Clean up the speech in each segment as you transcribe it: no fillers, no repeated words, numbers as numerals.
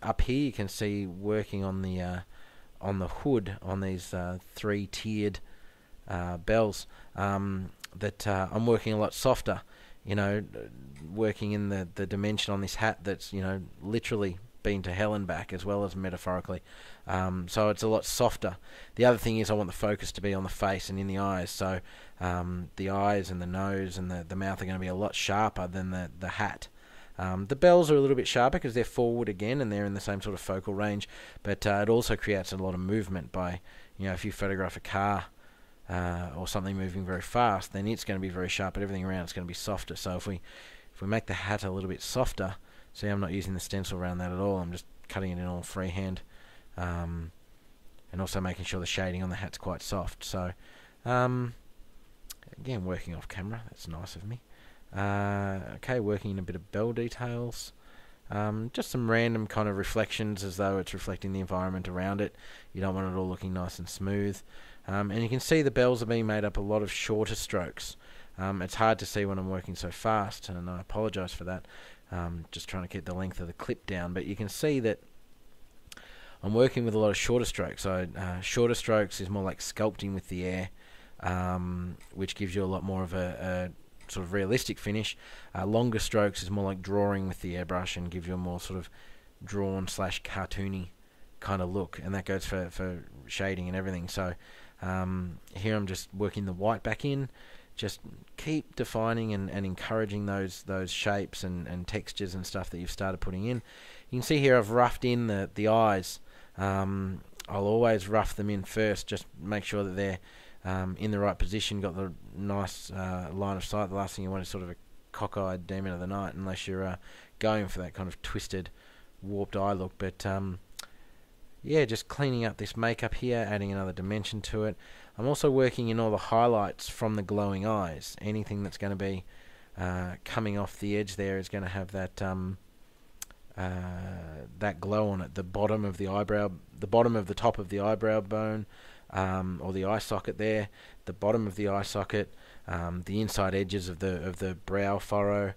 Up here you can see working on the hood on these 3-tiered bells, that I'm working a lot softer, working in the dimension on this hat that's, literally been to hell and back as well as metaphorically. So it's a lot softer. The other thing is I want the focus to be on the face and in the eyes, so the eyes and the nose and the mouth are going to be a lot sharper than the hat. The bells are a little bit sharper because they're forward again and they're in the same sort of focal range, but it also creates a lot of movement by, if you photograph a car or something moving very fast, then it's going to be very sharp, but everything around it's going to be softer. So if we make the hat a little bit softer, see, I'm not using the stencil around that at all, I'm just cutting it in all freehand, and also making sure the shading on the hat's quite soft. So again, working off camera, that's nice of me. Okay, working in a bit of bell details, just some random kind of reflections as though it's reflecting the environment around it. You don't want it all looking nice and smooth, and you can see the bells are being made up a lot of shorter strokes. It's hard to see when I'm working so fast, and I apologise for that. Just trying to keep the length of the clip down, but you can see that I'm working with a lot of shorter strokes. So shorter strokes is more like sculpting with the air, which gives you a lot more of a sort of realistic finish. Longer strokes is more like drawing with the airbrush and gives you a more sort of drawn / cartoony kind of look, and that goes for shading and everything. So here I'm just working the white back in. Just keep defining and encouraging those shapes and textures and stuff that you've started putting in. You can see here I've roughed in the eyes. I'll always rough them in first, just make sure that they're in the right position, got the nice line of sight. The last thing you want is sort of a cockeyed demon of the night, unless you're going for that kind of twisted, warped eye look. But yeah, just cleaning up this makeup here, adding another dimension to it. I'm also working in all the highlights from the glowing eyes. Anything that's going to be coming off the edge there is going to have that that glow on it. The bottom of the eyebrow, the bottom of the top of the eyebrow bone, or the eye socket there, the bottom of the eye socket, the inside edges of the brow furrow,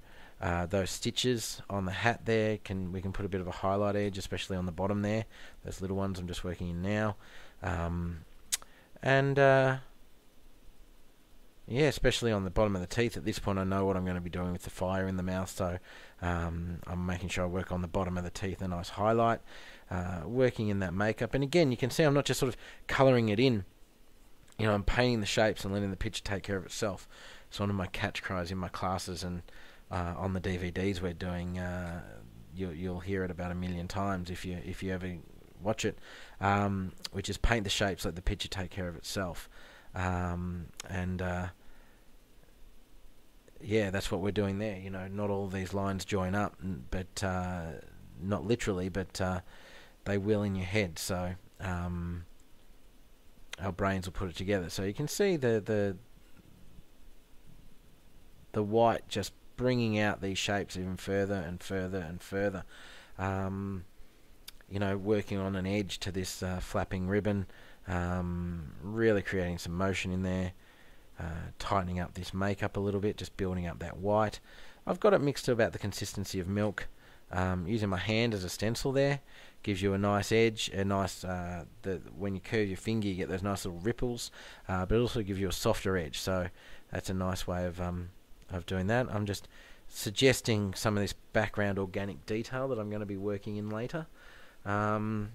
those stitches on the hat there, we can put a bit of a highlight edge, especially on the bottom there. Those little ones I'm just working in now. And yeah, especially on the bottom of the teeth. At this point I know what I'm going to be doing with the fire in the mouth, so I'm making sure I work on the bottom of the teeth, a nice highlight, working in that makeup. And again, you can see I'm not just sort of colouring it in, I'm painting the shapes and letting the picture take care of itself. It's one of my catch cries in my classes, and on the DVDs we're doing, you'll hear it about 1 million times if you ever watch it, which is paint the shapes, let the picture take care of itself. Yeah, that's what we're doing there. Not all of these lines join up, but not literally, but they will in your head. So our brains will put it together. So you can see the white just bringing out these shapes even further and further and further. Working on an edge to this flapping ribbon, really creating some motion in there, tightening up this makeup a little bit, just building up that white. I've got it mixed to about the consistency of milk. Using my hand as a stencil there gives you a nice edge, a nice when you curve your finger you get those nice little ripples, but it also gives you a softer edge. So that's a nice way of doing that. I'm just suggesting some of this background organic detail that I'm going to be working in later. Now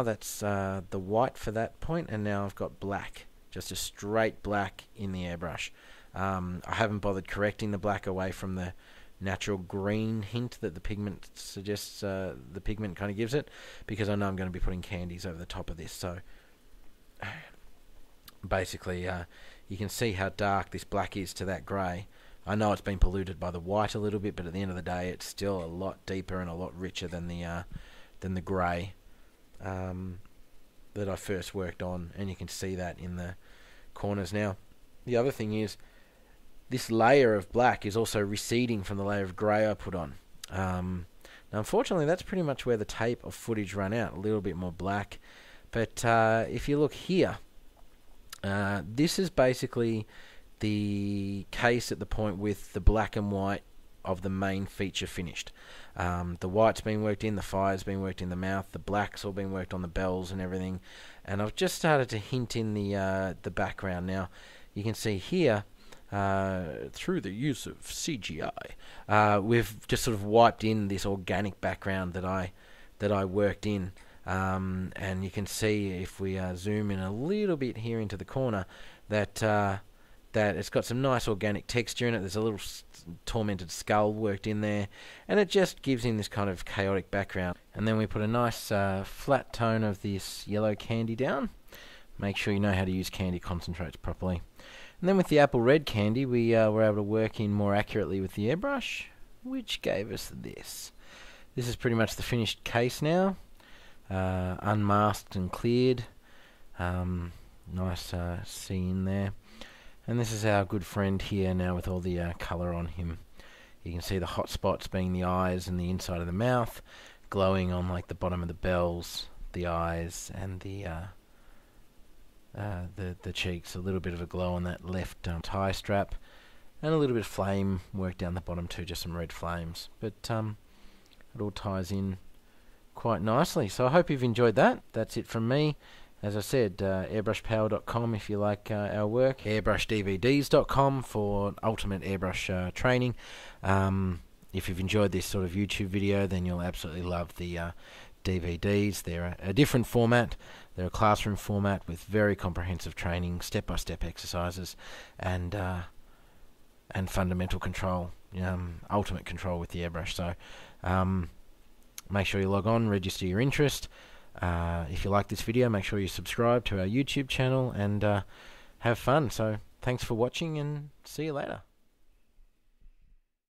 that's the white for that point, and now I've got black, just a straight black in the airbrush. I haven't bothered correcting the black away from the natural green hint that the pigment suggests, the pigment kind of gives it, because I know I'm going to be putting candies over the top of this. So basically you can see how dark this black is to that grey. I know it's been polluted by the white a little bit, but at the end of the day it's still a lot deeper and a lot richer than the grey that I first worked on, and you can see that in the corners. Now the other thing is, this layer of black is also receding from the layer of grey I put on. Now unfortunately that's pretty much where the tape of footage ran out, a little bit more black. But if you look here, this is basically the case at the point with the black and white of the main feature finished. The white's been worked in, the fire's been worked in the mouth, the black's all been worked on the bells and everything, and I've just started to hint in the background. Now you can see here, through the use of CGI, we've just sort of wiped in this organic background that I worked in, and you can see if we zoom in a little bit here into the corner that it's got some nice organic texture in it. There's a little tormented skull worked in there, and it just gives him this kind of chaotic background. And then we put a nice flat tone of this yellow candy down. Make sure you know how to use candy concentrates properly. And then with the apple red candy, we were able to work in more accurately with the airbrush, which gave us this. This is pretty much the finished case now, unmasked and cleared. Nice scene there. And this is our good friend here now with all the colour on him. You can see the hot spots being the eyes and the inside of the mouth, glowing on like the bottom of the bells, the eyes, and the cheeks. A little bit of a glow on that left tie strap, and a little bit of flame worked down the bottom too, just some red flames. But it all ties in quite nicely. So I hope you've enjoyed that. That's it from me. As I said, airbrushpower.com if you like our work, airbrushDVDs.com for ultimate airbrush training. If you've enjoyed this sort of YouTube video, then you'll absolutely love the DVDs. They're a different format. They're a classroom format with very comprehensive training, step-by-step exercises, and fundamental control, ultimate control with the airbrush. So make sure you log on, register your interest. If you like this video, make sure you subscribe to our YouTube channel and have fun. So thanks for watching, and see you later.